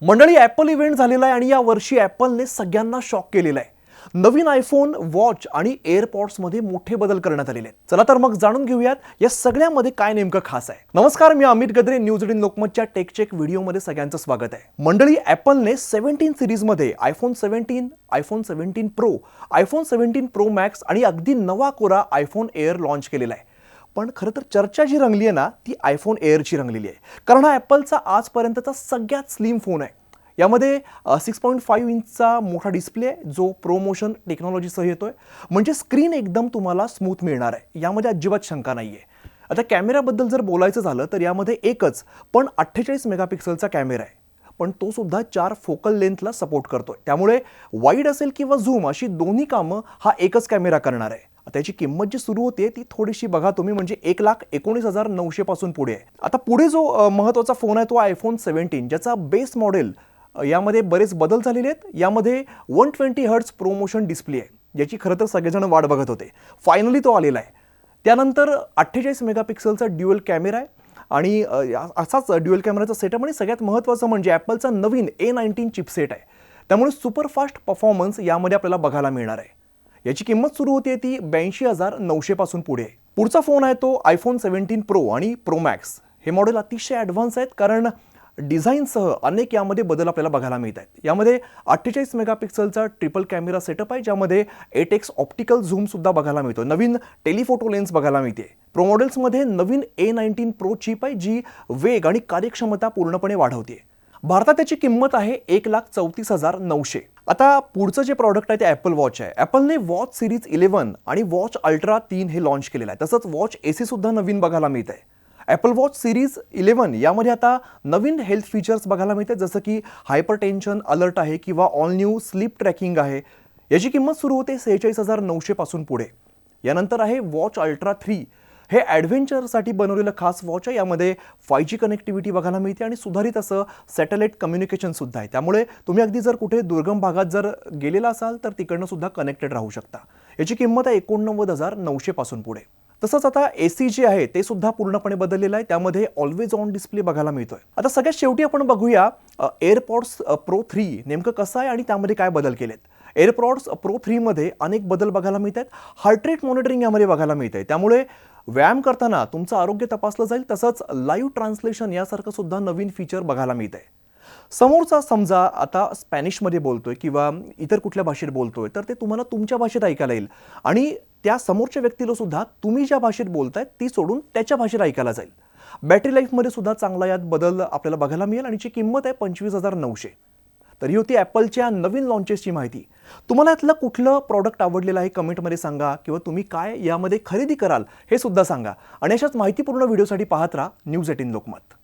मंडळी Apple event झालेला आहे आणि या वर्षी ॲपलने सगळ्यांना शॉक केलेला आहे। नवीन आयफोन, वॉच आणि एअरपॉड्समध्ये मोठे बदल करण्यात आलेले आहेत। चला तर मग जाणून घेऊयात या सगळ्यामध्ये काय नेमकं खास आहे। नमस्कार, मी अमित गद्रे, न्यूज 18 लोकमतच्या टेक चेक व्हिडिओमध्ये सगळ्यांचं स्वागत आहे। मंडळी, ॲपलने 17 सीरीजमध्ये iPhone 17, iPhone 17 pro, iPhone 17 pro max आणि अगदी नवा कोरा आयफोन एअर लॉन्च केलेला आहे। पण खरं तर चर्चा जी रंगली आहे ना, ती आयफोन एअरची रंगलेली आहे, कारण हा ॲपलचा आजपर्यंतचा सगळ्यात स्लिम फोन आहे। यामध्ये 6.5 इंचचा मोठा डिस्प्ले आहे, जो प्रोमोशन टेक्नॉलॉजीसह येतोय, म्हणजे स्क्रीन एकदम तुम्हाला स्मूथ मिळणार आहे, यामध्ये अजिबात शंका नाही आहे। आता कॅमेऱ्याबद्दल जर बोलायचं झालं तर यामध्ये एकच पण 48 मेगापिक्सलचा कॅमेरा आहे, पण तो सुद्धा 4 फोकल लेंथला सपोर्ट करतोय, त्यामुळे वाईड असेल किंवा झूम अशी दोन्ही कामं हा एकच कॅमेरा करणार आहे। त्याची किंमत जी सुरू होते ती थोडीशी बघा तुम्ही, म्हणजे 1,19,900 पासून पुढे आहे। आता पुढे जो महत्त्वाचा फोन आहे तो आयफोन 17, ज्याचा बेस मॉडेल यामध्ये बरेच बदल झालेले आहेत। यामध्ये 120 हर्ट्ज प्रोमोशन डिस्प्ले आहे, ज्याची खरं तर सगळेजण वाट बघत होते, फायनली तो आलेला आहे। त्यानंतर 48 मेगापिक्सलचा ड्युअल कॅमेरा आहे आणि असाच ड्युअल कॅमेराचा सेटअप, आणि सगळ्यात महत्त्वाचं म्हणजे ॲपलचा नवीन A19 चिपसेट आहे, त्यामुळे सुपरफास्ट परफॉर्मन्स यामध्ये आपल्याला बघायला मिळणार आहे। याची किंमत सुरू होते ती 82,900 पासून पुढे आहे। पुढचा फोन आहे तो आयफोन 17 प्रो आणि प्रो मॅक्स। हे मॉडेल अतिशय ॲडव्हान्स आहेत, कारण डिझाईनसह अनेक यामध्ये बदल आपल्याला बघायला मिळत आहेत। यामध्ये 48 मेगापिक्सलचा ट्रिपल कॅमेरा सेटअप आहे, ज्यामध्ये 8x ऑप्टिकल झूम सुद्धा बघायला मिळतो, नवीन टेलिफोटो लेन्स बघायला मिळते। प्रो मॉडेल्समध्ये नवीन A19 प्रो चिप आहे, जी वेग आणि कार्यक्षमता पूर्णपणे वाढवते। भारतात त्याची किंमत आहे 1,34,900। आता पुढचं जे प्रॉडक्ट आहे ते ॲपल वॉच आहे। ॲपलने वॉच सिरीज 11 आणि वॉच अल्ट्रा 3 हे लॉन्च केलेलं आहे, तसंच वॉच AC सुद्धा नवीन बघायला मिळत आहे। ॲपल वॉच सिरीज 11 यामध्ये आता नवीन हेल्थ फीचर्स बघायला मिळतात, जसं की हायपर टेन्शन अलर्ट आहे किंवा ऑल न्यू स्लीप ट्रॅकिंग आहे। याची किंमत सुरू होते 46,900 पासून पुढे। यानंतर आहे वॉच अल्ट्रा 3, हे ॲडव्हेंचरसाठी बनवलेलं खास वॉच आहे। यामध्ये 5G कनेक्टिव्हिटी बघायला मिळते आणि सुधारित असं सॅटेलाइट कम्युनिकेशन सुद्धा आहे, त्यामुळे तुम्ही अगदी जर कुठे दुर्गम भागात जर गेलेला असाल तर तिकडनं सुद्धा कनेक्टेड राहू शकता। याची किंमत आहे 89,900 पासून पुढे। तसंच आता AC जे आहे ते सुद्धा पूर्णपणे बदललेलं आहे, त्यामध्ये ऑलवेज ऑन डिस्प्ले बघायला मिळतोय। आता सगळ्यात शेवटी आपण बघूया एअरपॉड्स प्रो 3 नेमकं कसं आहे आणि त्यामध्ये काय बदल केलेत। एअरपॉड्स प्रो 3 मध्ये अनेक बदल बघायला मिळतात। हार्ट रेट मॉनिटरिंग यामध्ये बघायला मिळतंय, त्यामुळे व्यायाम करताना तुमचं आरोग्य तपासलं जाईल, तसंच लाईव्ह ट्रान्सलेशन यासारखं सुद्धा नवीन फीचर बघायला मिळतंय। समोरचा समजा आता स्पॅनिशमध्ये बोलतोय किंवा इतर कुठल्या भाषेत बोलतोय, तर ते तुम्हाला तुमच्या भाषेत ऐकायला येईल, आणि त्या समोरच्या व्यक्तीला सुद्धा तुम्ही ज्या भाषेत बोलताय ती सोडून त्याच्या भाषेत ऐकायला जाईल। बॅटरी लाईफमध्ये सुद्धा चांगला यात बदल आपल्याला बघायला मिळेल, आणि ची किंमत आहे 25,900। तर ही होती ॲपलच्या नवीन लॉन्चेसची माहिती। तुम्हाला यातलं कुठलं प्रॉडक्ट आवडलेलं आहे कमेंटमध्ये सांगा, किंवा तुम्ही काय यामध्ये खरेदी कराल हे सुद्धा सांगा, आणि अशाच माहितीपूर्ण व्हिडिओसाठी पाहत राहा न्यूज 18 लोकमत।